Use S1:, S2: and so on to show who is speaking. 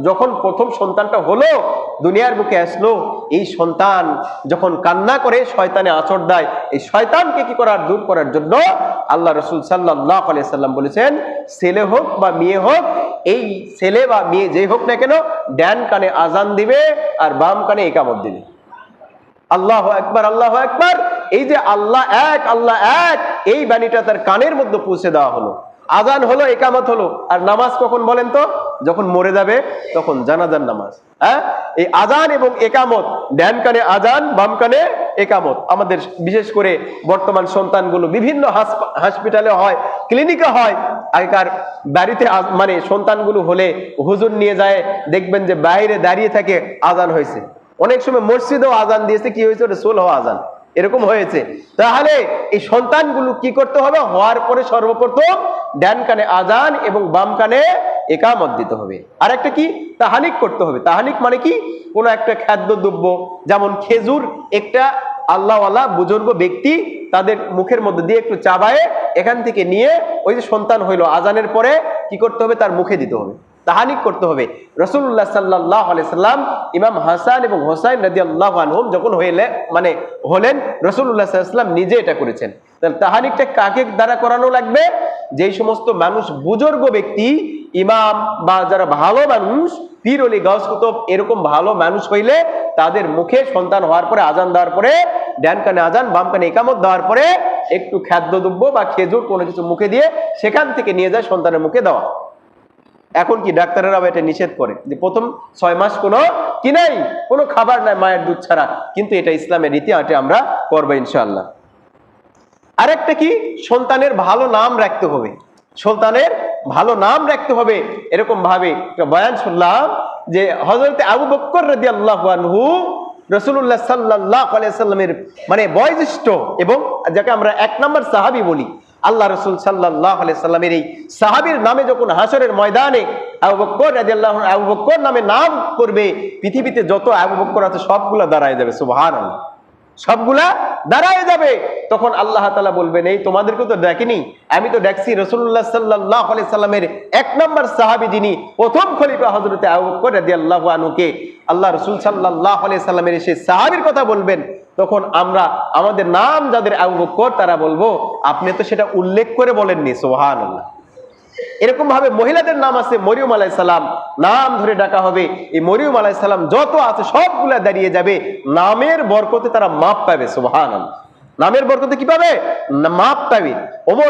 S1: যখন প্রথম সন্তানটা হলো, দুনিয়ার বুকে আসলো, এই সন্তান যখন কান্না করে শয়তানে আঁচড় দেয়, এই শয়তানকে কি করার, দূর করার জন্য আল্লাহ রাসূল সাল্লাল্লাহু আলাইহি সাল্লাম বলেছেন, ছেলে হোক বা মেয়ে হোক, এই ছেলে বা মেয়ে যেই হোক না কেন, ডান কানে আজান দিবে আর বাম কানে ইকামত দিবে। আল্লাহু আকবার, আল্লাহু আকবার। এই যে আল্লাহ এক, আল্লাহ এক, এই বাণীটা তার কানের মধ্যে পৌঁছে দেওয়া হলো। আজান হলো, ইকামত হলো। আর নামাজ কখন বলেন তো? যখন মরে যাবে তখন জানাজার নামাজ। হ্যাঁ, এই আজান এবং ইকামত, ডান কানে আজান, বাম কানে ইকামত। আমাদের বিশেষ করে বর্তমান সন্তানগুলো বিভিন্ন হসপিটালে হয়, ক্লিনিকে হয়। আগেকার বাড়িতে মানে সন্তানগুলো হলে হুজুর নিয়ে যায়, দেখবেন যে বাইরে দাঁড়িয়ে থাকে, আজান হয়েছে। অনেক সময় মসজিদেও আজান দিয়েছে, কি হয়েছে? ওটা সোল হওয়া আজান, এরকম হয়েছে। তাহলে এই সন্তানগুলো কি করতে হবে? হওয়ার পরে সর্বপ্রথম ডান কানে আজান এবং বাম কানে ইকামত দিতে হবে। আর একটা কি? তাহানিক করতে হবে। তাহানিক মানে কি? কোন একটা খাদ্যদ্রব্য, যেমন খেজুর, একটা আল্লাহওয়ালা বুজুর্গ ব্যক্তি তাদের মুখের মধ্যে দিয়ে একটু চাবায়ে এখান থেকে নিয়ে ওই যে সন্তান হইলো, আজানের পরে কি করতে হবে? তার মুখে দিতে হবে, তাহানিক করতে হবে। রাসূলুল্লাহ সাল্লাল্লাহু আলাইহি সাল্লাম ইমাম হাসান এবং হোসাইন রাদিয়াল্লাহু আনহুম যখন হলেন, রাসূলুল্লাহ সাল্লাল্লাহু আলাইহি সাল্লাম নিজে এটা করেছেন। তাহলে তাহানিকটা কাকে দ্বারা করানো লাগবে? যেই সমস্ত মানুষ বুজুর্গ ব্যক্তি, ইমাম বা যারা ভালো মানুষ, পীর ওলি গাউস কুতুব, এরকম ভালো মানুষ হইলে তাদের মুখে সন্তান হওয়ার পরে আজান দেওয়ার পরে ডান কানে আজান, বাম কানে ইকামত দেওয়ার পরে একটু খাদ্যদ্রব্য বা খেজুর কোনো কিছু মুখে দিয়ে সেখান থেকে নিয়ে যায় সন্তানের মুখে দেওয়া। এখন কি ডাক্তারেরা এটা নিষেধ করে যে প্রথম 6 মাস কোনো কি নাই, কোনো খাবার নাই মায়ের দুধ ছাড়া, কিন্তু এটা ইসলামের রীতি, এটা আমরা করবো ইনশাআল্লাহ। আরেকটা কি? সন্তানের ভালো নাম রাখতে হবে। সন্তানের ভালো নাম রাখতে হবে। এরকম ভাবে একটা বয়ান শুনলাম যে হযরত আবু বকর রাদিয়াল্লাহু আনহু রাসূলুল্লাহ সাল্লাল্লাহু আলাইহি সাল্লামের মানে বয়োজ্যেষ্ঠ, এবং যাকে আমরা 1 নম্বর সাহাবী বলি, আল্লাহ রাসূল সাল্লাল্লাহু আলাইহি সাল্লামের এই সাহাবীর নামে যখন হাসরের ময়দানে আবু বকর রাদিয়াল্লাহু আনহু আবু বকর নামে নাম করবে, পৃথিবীতে যত আবু বকর আছে সবগুলা দাঁড়ায় যাবে, সুবহানাল্লাহ, সবগুলা দাঁড়ায় যাবে। তখন আল্লাহ তাআলা বলবেন, এই তোমাদেরকে তো ডাকিনি, আমি তো ডাকছি রাসূলুল্লাহ সাল্লাল্লাহু আলাইহি সাল্লামের 1 নম্বর সাহাবী, যিনি প্রথম খলিফা হযরত আবু বকর রাদিয়াল্লাহু আনহুকে আল্লাহ রাসূল সাল্লাল্লাহু আলাইহি সাল্লামের সেই সাহাবীর কথা বলবেন। তখন আমরা আমাদের নাম যাদের আবু বকর, তারা বলবো, আপনি তো সেটা উল্লেখ করে বলেননি, সুবহানাল্লাহ। এরকম ভাবে মহিলাদের নাম আছে মরিয়ম আলাইহিস সালাম, নাম ধরে ডাকা হবে। এই মরিয়ম আলাইহিস সালাম যত আছে সবগুলা দাঁড়িয়ে যাবে, নামের বরকতে তারা মাপ পাবে, সুবহানাল্লাহ। নামের বরকতে কি পাবে? মাপ পাবে। ওমর